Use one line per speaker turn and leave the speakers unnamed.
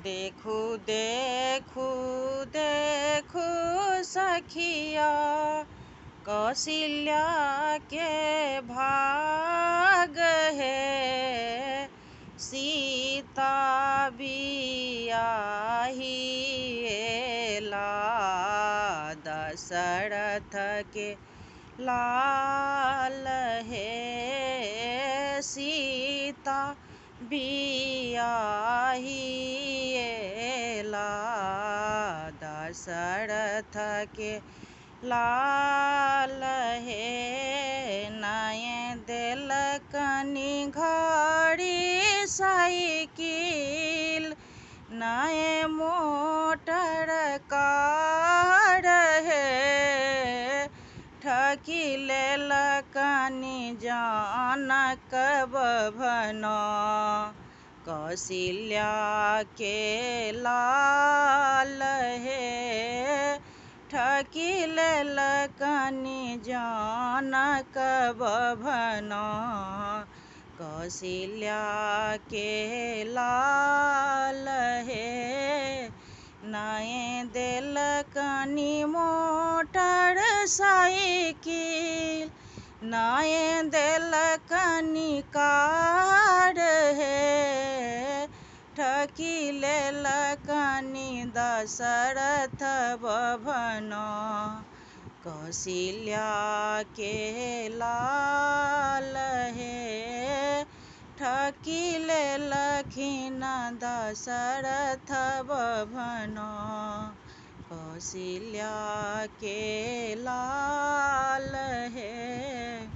देखू देखू देखू सखिया कौशल्या के भाग है। सीता बियाही एला दशरथ के लाल है। सीता बियाही एला दशरथ के लाल है। नए देलकनि घड़ी साइकिल नए मोटर कार है। ठकी लेलकनि जानक बभन कौशल्या के लाल है। ठकी लेलकनि जानक बभन कौशल्या के लाल है। नए देलकनि मोटर साइकिल नए देलकनि कार है। ठकी लेलकनि दशरथ बभन कौशल्या के लाल है। ठकी लेलखिन दशरथ बभन कौशल्या के लाल है।